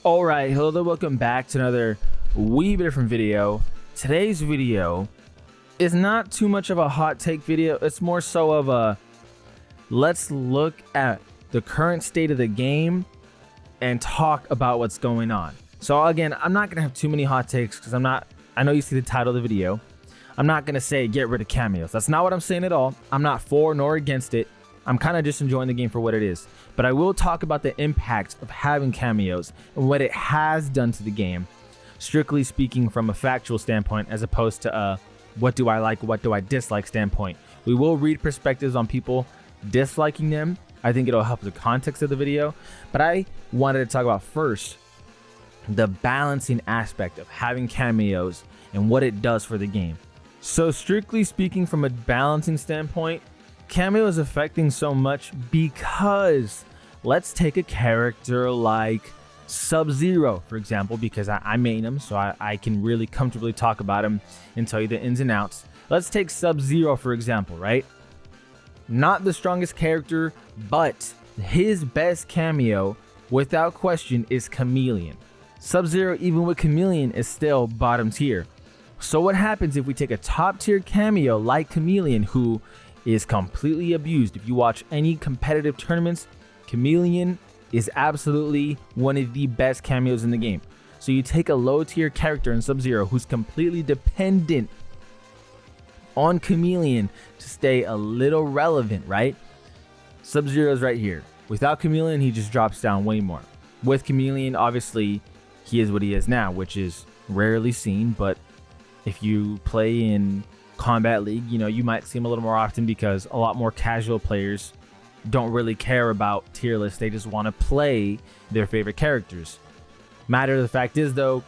Alright, hello there, welcome back to another wee bit different video. Today's video is not too much of a hot take video, it's more so of a let's look at the current state of the game and talk about what's going on. So again, I'm not going to have too many hot takes because I know you see the title of the video. I'm not going to say get rid of cameos. That's not what I'm saying at all. I'm not for nor against it. I'm kind of just enjoying the game for what it is. But I will talk about the impact of having cameos and what it has done to the game, strictly speaking from a factual standpoint, as opposed to a what do I like, what do I dislike standpoint. We will read perspectives on people disliking them. I think it'll help the context of the video. But I wanted to talk about first the balancing aspect of having cameos and what it does for the game. So strictly speaking from a balancing standpoint, Kameo is affecting so much because let's take a character like Sub-Zero, for example, because I main him, so I can really comfortably talk about him and tell you the ins and outs. Let's take Sub-Zero, for example, right? Not the strongest character, but his best cameo, without question, is Chameleon. Sub-Zero, even with Chameleon, is still bottom tier. So what happens if we take a top tier cameo like Chameleon, who is completely abused? If you watch any competitive tournaments, Chameleon is absolutely one of the best cameos in the game. So you take a low tier character in Sub-Zero who's completely dependent on Chameleon to stay a little relevant, right? Sub-Zero is right here. Without Chameleon, he just drops down way more. With Chameleon, obviously, he is what he is now, which is rarely seen, but if you play in Kombat League, you know, you might see him a little more often because a lot more casual players don't really care about tier lists. They just want to play their favorite characters. Matter of the fact is, though,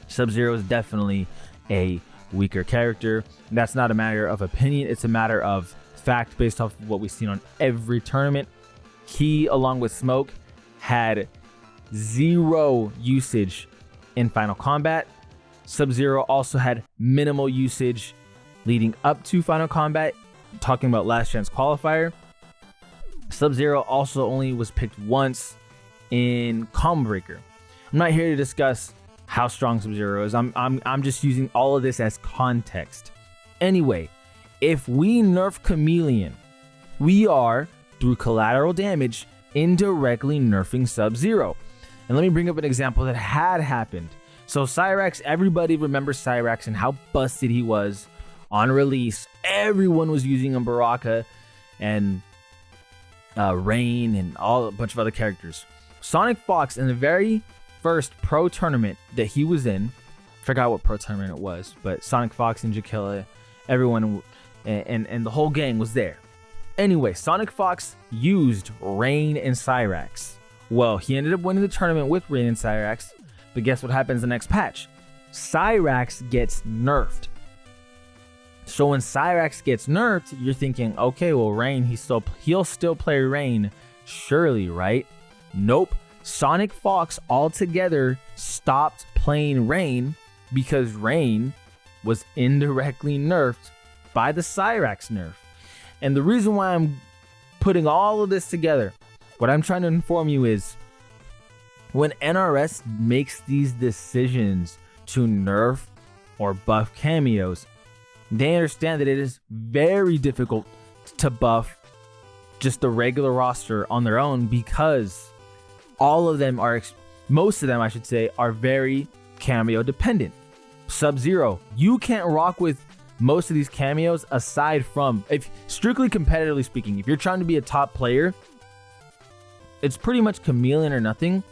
Sub-Zero is definitely a weaker character. And that's not a matter of opinion. It's a matter of fact based off of what we've seen on every tournament. He, along with Smoke, had zero usage in Final Kombat. Sub-Zero also had minimal usage leading up to Final Kombat, talking about Last Chance Qualifier. Sub-Zero also only was picked once in Combo Breaker. I'm not here to discuss how strong Sub-Zero is. I'm just using all of this as context. Anyway, if we nerf Chameleon, we are, through collateral damage, indirectly nerfing Sub-Zero. And let me bring up an example that had happened. So Cyrax, everybody remembers Cyrax and how busted he was on release. Everyone was using Baraka and Rain and a bunch of other characters. Sonic Fox, in the very first pro tournament that he was in, forgot what pro tournament it was, but Sonic Fox and Jakilla, everyone and the whole gang was there. Anyway, Sonic Fox used Rain and Cyrax. Well, he ended up winning the tournament with Rain and Cyrax, but guess what happens the next patch? Cyrax gets nerfed. So when Cyrax gets nerfed, you're thinking, okay, well, Rain, he'll still play Rain, surely, right? Nope. Sonic Fox altogether stopped playing Rain because Rain was indirectly nerfed by the Cyrax nerf. And the reason why I'm putting all of this together, what I'm trying to inform you is, when NRS makes these decisions to nerf or buff cameos, they understand that it is very difficult to buff just the regular roster on their own because all of them are, most of them I should say, are very cameo dependent. Sub-Zero, you can't rock with most of these cameos aside from, if strictly competitively speaking, if you're trying to be a top player, it's pretty much Chameleon or nothing.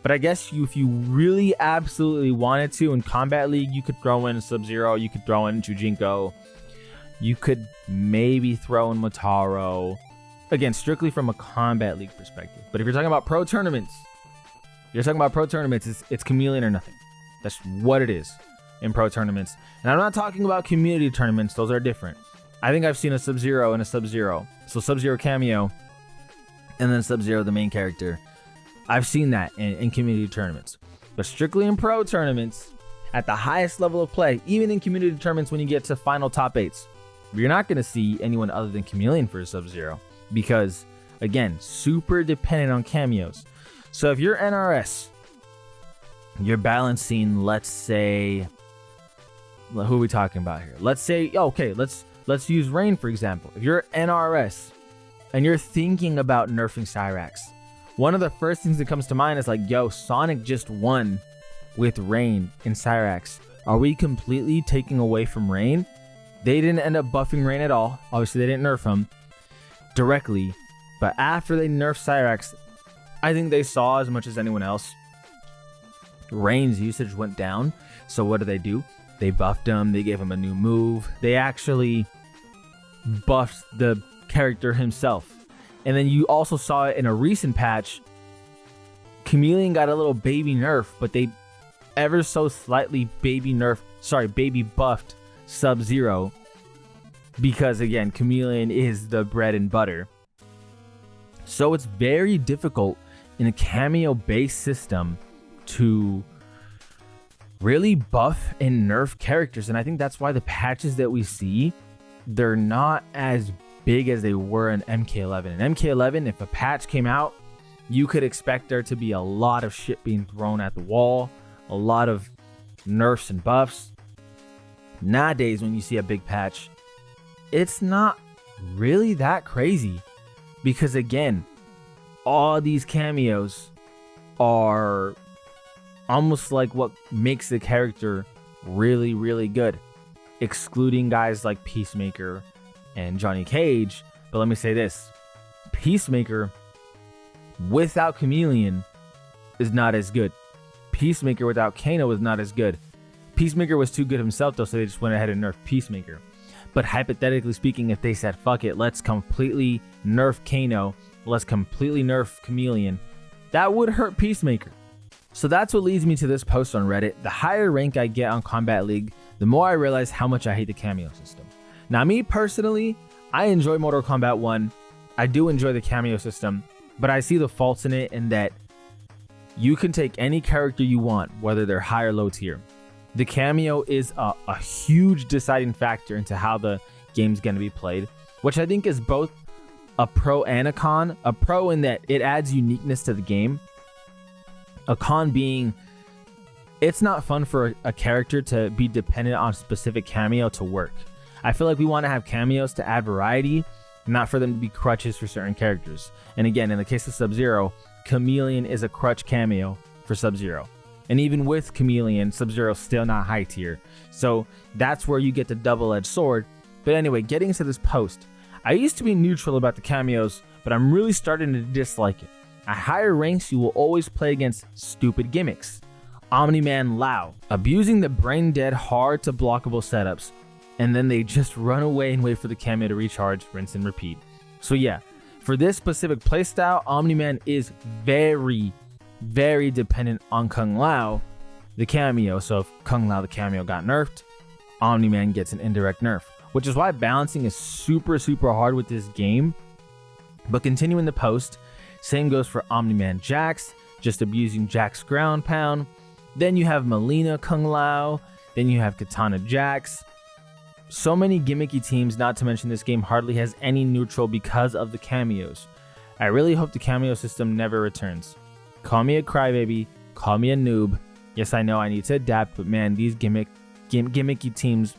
But I guess if you really absolutely wanted to, in Kombat League, you could throw in Sub-Zero, you could throw in Chujinko, you could maybe throw in Motaro. Again, strictly from a Kombat League perspective. But if you're talking about pro tournaments, it's Chameleon or nothing. That's what it is in pro tournaments. And I'm not talking about community tournaments, those are different. I think I've seen a Sub-Zero and a Sub-Zero. So Sub-Zero cameo, and then Sub-Zero the main character. I've seen that in community tournaments. But strictly in pro tournaments, at the highest level of play, even in community tournaments when you get to final top 8s, you're not going to see anyone other than Chameleon for a Sub-Zero. Because, again, super dependent on cameos. So if you're NRS you're balancing, let's say, who are we talking about here? Let's say, okay, let's use Rain for example. If you're NRS and you're thinking about nerfing Cyrax, one of the first things that comes to mind is like, yo, Sonic just won with Rain in Cyrax. Are we completely taking away from Rain? They didn't end up buffing Rain at all. Obviously, they didn't nerf him directly. But after they nerfed Cyrax, I think they saw as much as anyone else. Rain's usage went down. So what do? They buffed him. They gave him a new move. They actually buffed the character himself. And then you also saw it in a recent patch. Chameleon got a little baby nerf, but they ever so slightly baby buffed Sub-Zero, because again, Chameleon is the bread and butter. So it's very difficult in a Kameo based system to really buff and nerf characters, and I think that's why the patches that we see, they're not as big as they were in Mk1. In Mk1, if a patch came out, you could expect there to be a lot of shit being thrown at the wall, a lot of nerfs and buffs. Nowadays, when you see a big patch, it's not really that crazy, because again, all these cameos are almost like what makes the character really, really good, excluding guys like Peacemaker and Johnny Cage. But let me say this, Peacemaker without Chameleon is not as good. Peacemaker without Kano is not as good. Peacemaker was too good himself though, so they just went ahead and nerfed Peacemaker. But hypothetically speaking, if they said, fuck it, let's completely nerf Kano, let's completely nerf Chameleon, that would hurt Peacemaker. So that's what leads me to this post on Reddit. The higher rank I get on Kombat League, the more I realize how much I hate the Kameo system. Now, me personally, I enjoy Mortal Kombat 1. I do enjoy the Kameo system, but I see the faults in it, in that you can take any character you want, whether they're high or low tier. The Kameo is a huge deciding factor into how the game's going to be played, which I think is both a pro and a con. A pro in that it adds uniqueness to the game. A con being, it's not fun for a character to be dependent on specific Kameo to work. I feel like we want to have cameos to add variety, not for them to be crutches for certain characters. And again, in the case of Sub-Zero, Chameleon is a crutch Kameo for Sub-Zero. And even with Chameleon, Sub-Zero's still not high tier. So that's where you get the double-edged sword. But anyway, getting into this post, I used to be neutral about the cameos, but I'm really starting to dislike it. At higher ranks, you will always play against stupid gimmicks. Omni-Man Lao, abusing the brain-dead, hard-to-blockable setups, and then they just run away and wait for the Kameo to recharge, rinse and repeat. So yeah, for this specific playstyle, Omni-Man is very, very dependent on Kung Lao, the Kameo. So if Kung Lao, the Kameo, got nerfed, Omni-Man gets an indirect nerf, which is why balancing is super, super hard with this game. But continuing the post, same goes for Omni-Man Jax, just abusing Jax ground pound. Then you have Melina Kung Lao, then you have Katana Jax. So many gimmicky teams, not to mention this game hardly has any neutral because of the cameos. I really hope the Kameo system never returns. Call me a crybaby, call me a noob. Yes, I know I need to adapt, but man, these gimmicky teams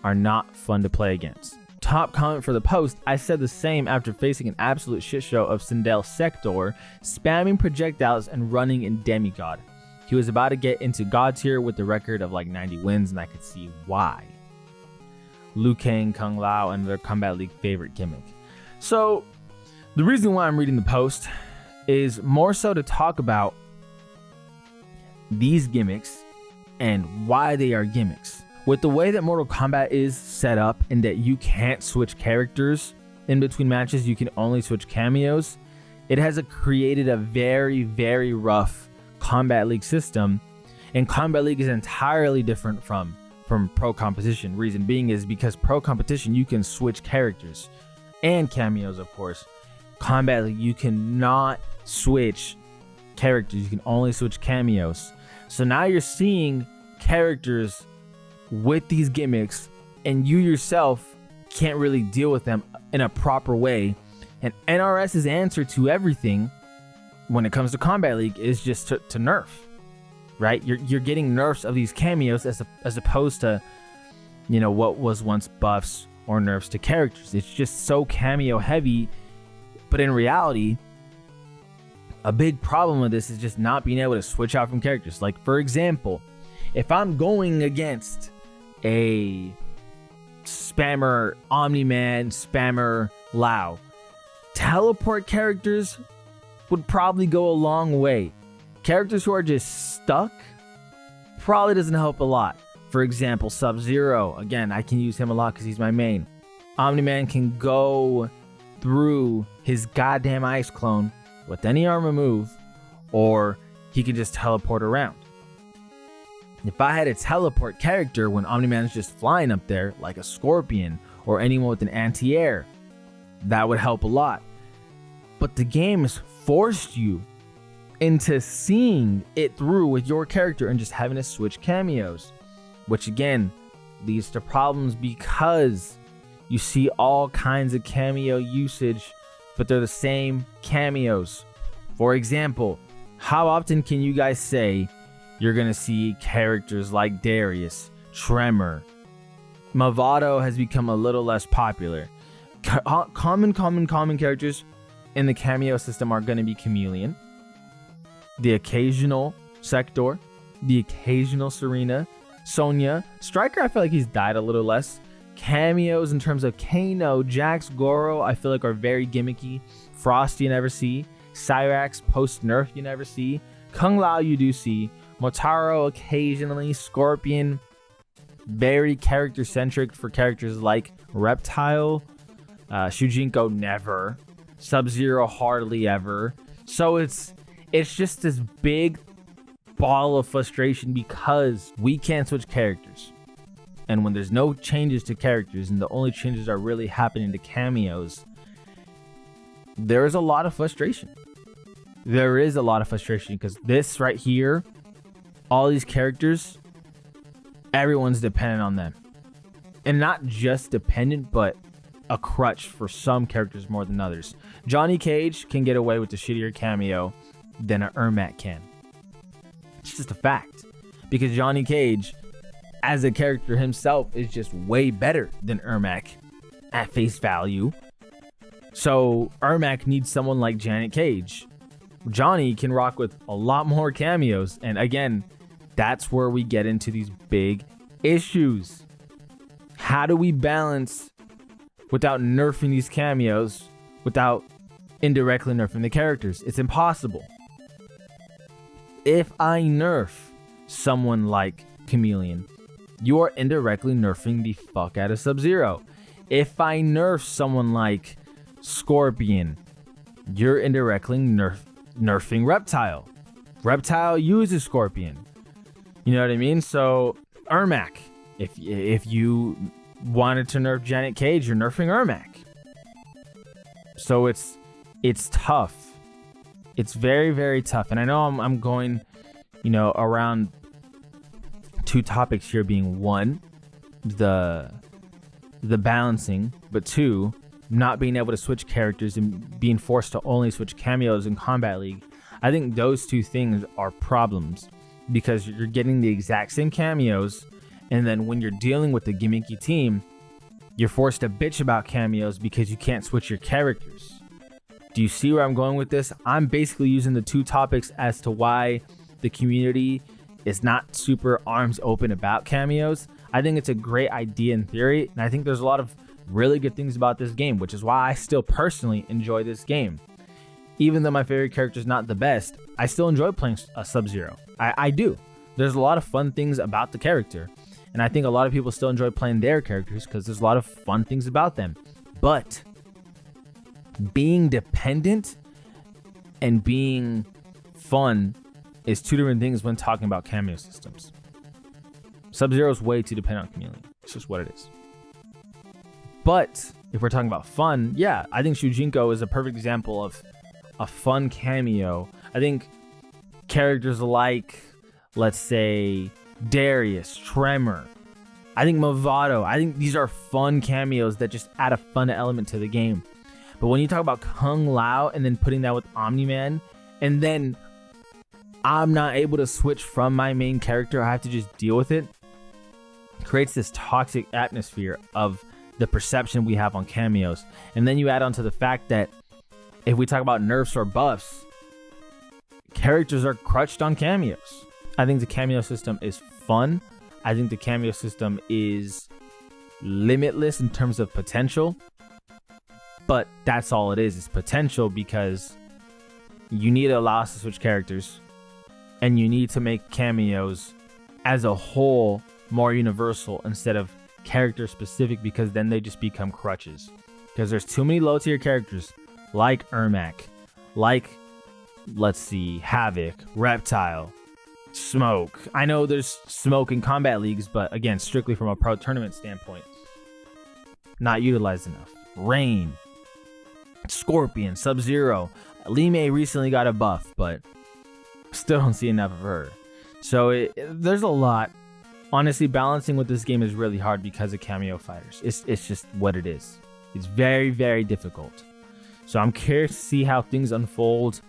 are not fun to play against. Top comment for the post, I said the same after facing an absolute shit show of Sindel Sector, spamming projectiles and running in Demigod. He was about to get into God tier with the record of like 90 wins, and I could see why. Liu Kang, Kung Lao, and their Kombat League favorite gimmick. So the reason why I'm reading the post is more so to talk about these gimmicks and why they are gimmicks. With the way that Mortal Kombat is set up, and that you can't switch characters in between matches, you can only switch cameos, it has created a very, very rough Kombat League system. And Kombat League is entirely different from pro competition. Reason being is because pro competition, you can switch characters and cameos, of course. Kombat League, you cannot switch characters, you can only switch cameos. So now you're seeing characters with these gimmicks, and you yourself can't really deal with them in a proper way. And NRS's answer to everything when it comes to Kombat League is just to nerf. right? You're getting nerfs of these cameos as opposed to, what was once buffs or nerfs to characters. It's just so cameo heavy, but in reality, a big problem with this is just not being able to switch out from characters. Like, for example, if I'm going against a spammer Omni-Man, spammer Lao, teleport characters would probably go a long way. Characters who are just stuck probably doesn't help a lot. For example, Sub-Zero. Again, I can use him a lot because he's my main. Omni-Man can go through his goddamn ice clone with any armor move, or he can just teleport around. If I had a teleport character when Omni-Man is just flying up there, like a Scorpion or anyone with an anti-air, that would help a lot. But the game has forced you into seeing it through with your character and just having to switch cameos, which again leads to problems because you see all kinds of cameo usage, but they're the same cameos. For example, how often can you guys say you're gonna see characters like Darius, Tremor? Mavado has become a little less popular. Common characters in the cameo system are gonna be Chameleon, the occasional Sector, the occasional Serena, Sonya. Striker, I feel like he's died a little less. Cameos in terms of Kano, Jax, Goro, I feel like are very gimmicky. Frost you never see. Cyrax post-nerf you never see. Kung Lao you do see. Motaro occasionally. Scorpion, very character-centric for characters like Reptile. Shujinko never. Sub-Zero hardly ever. So it's just this big ball of frustration because we can't switch characters. And when there's no changes to characters and the only changes are really happening to cameos, there is a lot of frustration. There is a lot of frustration because this right here, all these characters, everyone's dependent on them. And not just dependent, but a crutch for some characters more than others. Johnny Cage can get away with the shittier cameo than an Ermac can. It's just a fact. Because Johnny Cage, as a character himself, is just way better than Ermac at face value. So Ermac needs someone like Janet Cage. Johnny can rock with a lot more cameos. And again, that's where we get into these big issues. How do we balance without nerfing these cameos, without indirectly nerfing the characters? It's impossible. If I nerf someone like Chameleon, you are indirectly nerfing the fuck out of Sub-Zero. If I nerf someone like Scorpion, you're indirectly nerfing Reptile. Reptile uses Scorpion. You know what I mean? So Ermac, if you wanted to nerf Janet Cage, you're nerfing Ermac. So it's tough. It's very, very tough. And I know I'm going, around two topics here, being one, the balancing, but two, not being able to switch characters and being forced to only switch cameos in Combat League. I think those two things are problems because you're getting the exact same cameos, and then when you're dealing with the gimmicky team, you're forced to bitch about cameos because you can't switch your characters. Do you see where I'm going with this? I'm basically using the two topics as to why the community is not super arms open about cameos. I think it's a great idea in theory, and I think there's a lot of really good things about this game, which is why I still personally enjoy this game. Even though my favorite character is not the best, I still enjoy playing Sub-Zero. I do. There's a lot of fun things about the character, and I think a lot of people still enjoy playing their characters because there's a lot of fun things about them. But being dependent and being fun is two different things when talking about cameo systems. Sub-Zero is way too dependent on Chameleon. It's just what it is. But if we're talking about fun, yeah, I think Shujinko is a perfect example of a fun cameo. I think characters like, let's say, Darius, Tremor, I think Mavado, I think these are fun cameos that just add a fun element to the game. But when you talk about Kung Lao and then putting that with Omni-Man, and then I'm not able to switch from my main character. I have to just deal with it. Creates this toxic atmosphere of the perception we have on cameos. And then you add on to the fact that if we talk about nerfs or buffs, characters are crutched on cameos. I think the cameo system is fun. I think the cameo system is limitless in terms of potential. But that's all it is. It's potential because you need to allow us to switch characters. And you need to make cameos as a whole more universal instead of character specific, because then they just become crutches. Because there's too many low tier characters like Ermac, like, let's see, Havoc, Reptile, Smoke. I know there's Smoke in combat leagues, but again, strictly from a pro tournament standpoint, not utilized enough. Rain, Scorpion, Sub-Zero. Lime recently got a buff, but still don't see enough of her. So there's a lot. Honestly, balancing with this game is really hard because of cameo fighters. It's just what it is. It's very, very difficult. So I'm curious to see how things unfold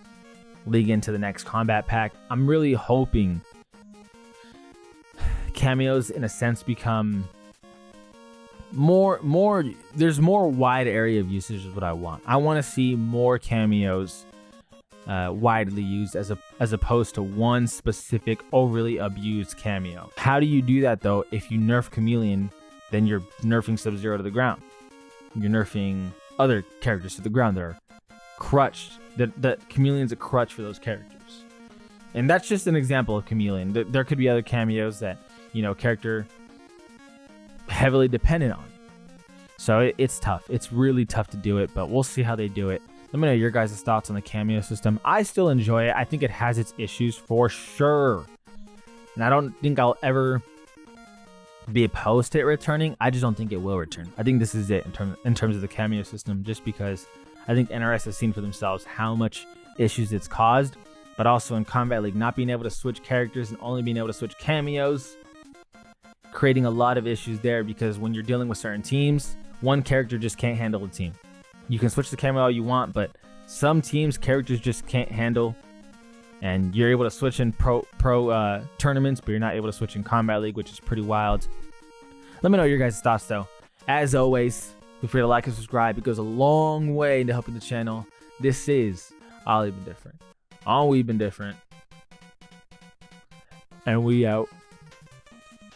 leading into the next combat pack. I'm really hoping cameos, in a sense, become more. There's more wide area of usage is what I want. I want to see more cameos widely used as opposed to one specific overly abused cameo. How do you do that though? If you nerf Chameleon, then you're nerfing Sub-Zero to the ground. You're nerfing other characters to the ground. They're crutched. That Chameleon's a crutch for those characters. And that's just an example of Chameleon. There could be other cameos that, you know, character heavily dependent on. So it's tough. It's really tough to do it, but we'll see how they do it. Let me know your guys' thoughts on the cameo system. I still enjoy it. I think it has its issues for sure. And I don't think I'll ever be opposed to it returning. I just don't think it will return. I think this is it in terms of the cameo system, just because I think NRS has seen for themselves how much issues it's caused. But also in Combat League, not being able to switch characters and only being able to switch cameos, creating a lot of issues there, because when you're dealing with certain teams, one character just can't handle a team. You can switch the camera all you want, but some teams characters just can't handle, and you're able to switch in pro tournaments, but you're not able to switch in Combat League, which is pretty wild. Let me know your guys' thoughts though. As always, feel free to like and subscribe. It goes a long way into helping the channel. This is All We've Been Different. All We've Been Different. And we out.